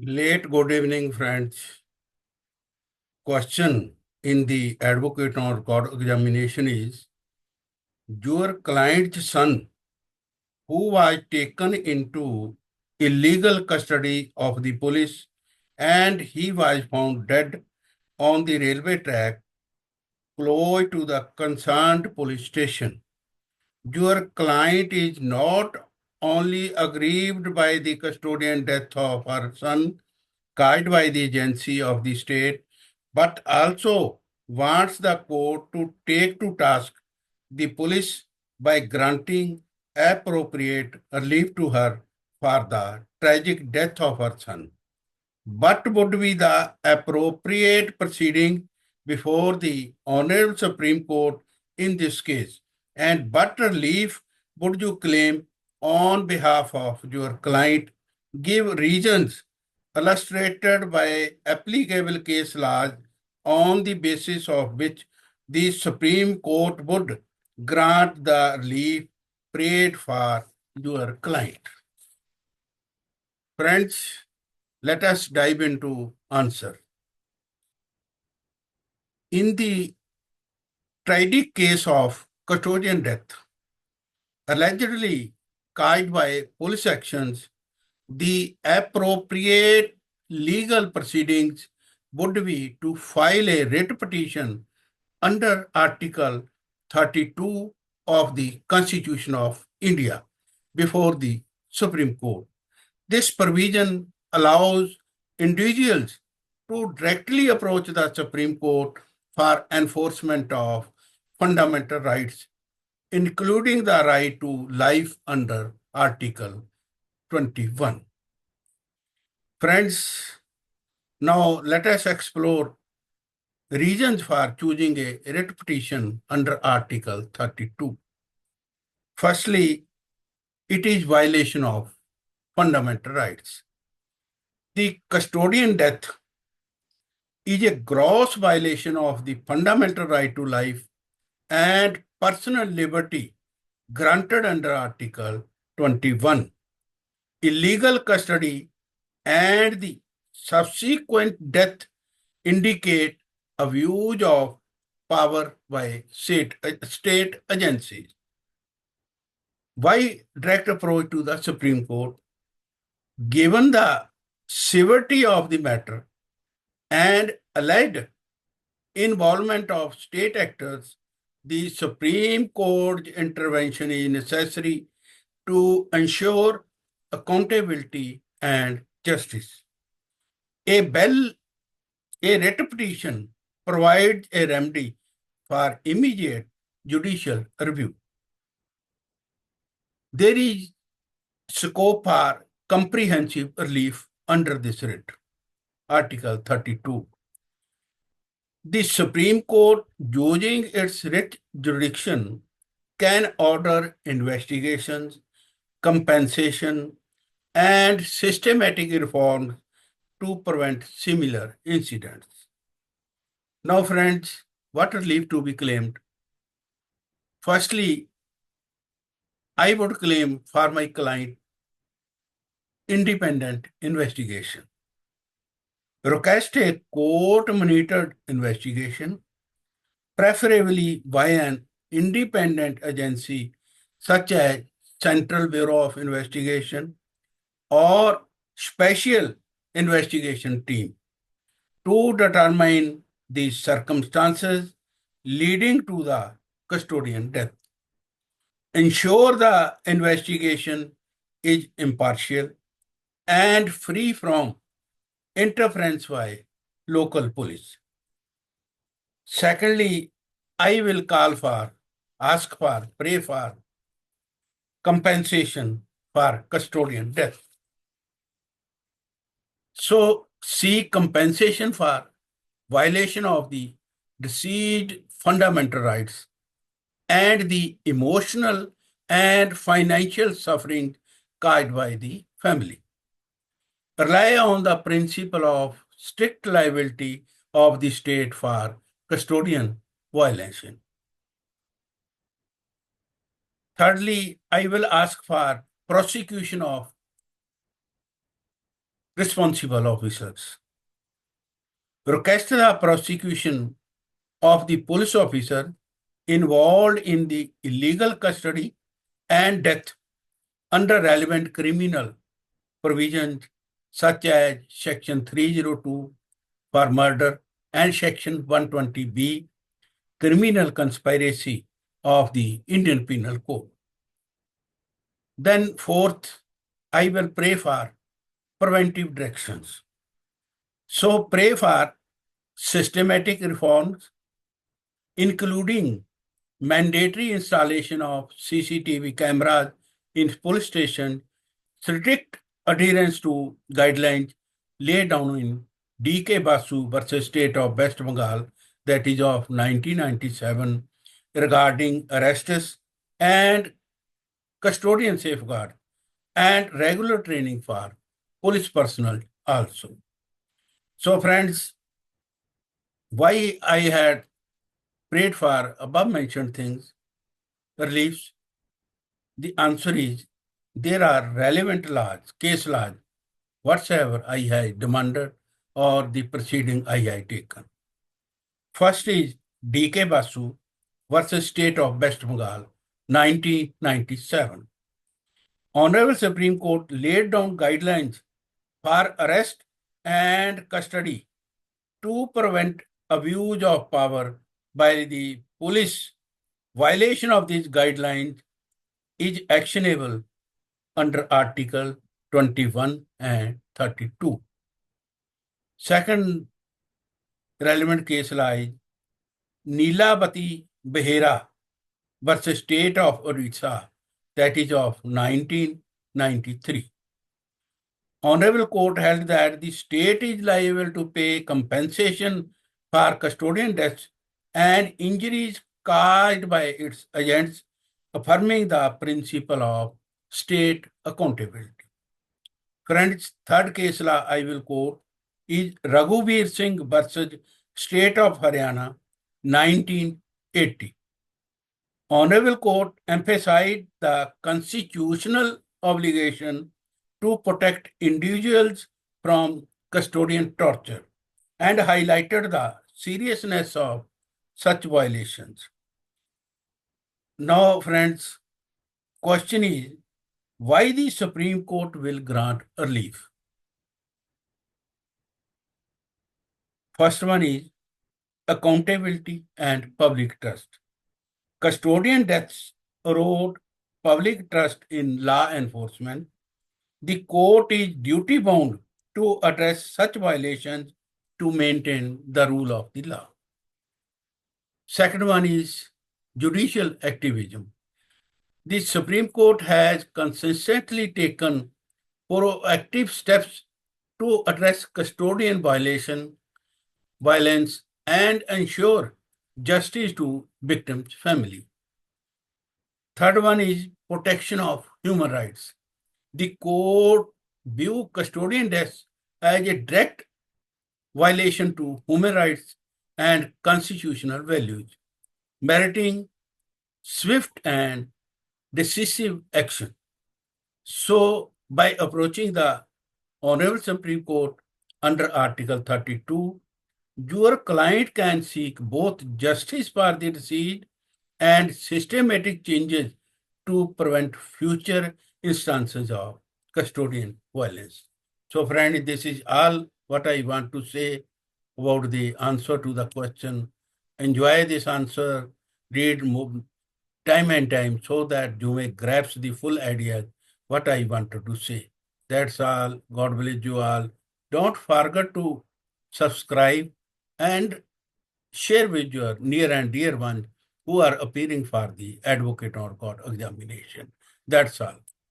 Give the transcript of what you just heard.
Late good evening, friends. Question in the advocate or court examination is your client's son, who was taken into illegal custody of the police and he was found dead on the railway track close to the concerned police station. Your client is not only aggrieved by the custodian death of her son, caused by the agency of the state, but also wants the court to take to task the police by granting appropriate relief to her for the tragic death of her son. What would be the appropriate proceeding before the Honorable Supreme Court in this case? And what relief would you claim on behalf of your client? Give reasons illustrated by applicable case laws on the basis of which the Supreme Court would grant the relief prayed for your client. Friends, let us dive into answer. In the tragic case of custodian death, allegedly caused by police actions, the appropriate legal proceedings would be to file a writ petition under Article 32 of the Constitution of India before the Supreme Court. This provision allows individuals to directly approach the Supreme Court for enforcement of fundamental rights, including the right to life under Article 21. Friends, now let us explore reasons for choosing a writ petition under Article 32. Firstly, it is violation of fundamental rights. The custodian death is a gross violation of the fundamental right to life and personal liberty granted under Article 21. Illegal custody and the subsequent death indicate abuse of power by state agencies. Why direct approach to the Supreme Court? Given the severity of the matter and alleged involvement of state actors, the Supreme Court's intervention is necessary to ensure accountability and justice. A writ petition provides a remedy for immediate judicial review. There is scope for comprehensive relief under this writ, Article 32. The Supreme Court, using its writ jurisdiction, can order investigations, compensation, and systematic reforms to prevent similar incidents. Now, friends, what relief to be claimed? Firstly, I would claim for my client independent investigation. Request a court-monitored investigation, preferably by an independent agency such as Central Bureau of Investigation or Special Investigation Team to determine the circumstances leading to the custodian death. Ensure the investigation is impartial and free from interference by local police. Secondly, I will pray for compensation for custodian death. So, seek compensation for violation of the deceased fundamental rights and the emotional and financial suffering caused by the family. Rely on the principle of strict liability of the state for custodian violation. Thirdly, I will ask for prosecution of responsible officers. Request the prosecution of the police officer involved in the illegal custody and death under relevant criminal provisions such as Section 302 for murder and Section 120B criminal conspiracy of the Indian Penal Code. Then fourth, I will pray for preventive directions. So pray for systematic reforms, including mandatory installation of CCTV cameras in police stations, strict adherence to guidelines laid down in D.K. Basu versus State of West Bengal, that is of 1997, regarding arrests and custodian safeguard and regular training for police personnel also. So friends, why I had prayed for above mentioned things, reliefs, the answer is there are relevant laws, case laws, whatsoever I have demanded or the proceeding I have taken. First is D.K. Basu versus State of West Bengal, 1997. Honorable Supreme Court laid down guidelines for arrest and custody to prevent abuse of power by the police. Violation of these guidelines is actionable under Article 21 and 32. Second relevant case lies Neelabati Behera versus State of Odisha, that is of 1993. Honorable Court held that the state is liable to pay compensation for custodian deaths and injuries caused by its agents, affirming the principle of state accountability. Friends, third case law I will quote is Raghuveer Singh versus State of Haryana, 1980. Honorable Court emphasized the constitutional obligation to protect individuals from custodian torture and highlighted the seriousness of such violations. Now, friends, question is why the Supreme Court will grant relief. First one is accountability and public trust. Custodian deaths erode public trust in law enforcement. The court is duty bound to address such violations to maintain the rule of the law. Second one is judicial activism. The Supreme Court has consistently taken proactive steps to address custodian violence, and ensure justice to victims' family. Third one is protection of human rights. The court view custodian deaths as a direct violation to human rights and constitutional values, meriting swift and decisive action. So, by approaching the Honorable Supreme Court under Article 32, your client can seek both justice for the deceased and systematic changes to prevent future instances of custodian violence. So, friend, this is all what I want to say about the answer to the question. Enjoy this answer, read time and time so that you may grasp the full idea what I wanted to say. That's all. God bless you all. Don't forget to subscribe and share with your near and dear ones who are appearing for the advocate or court examination. That's all.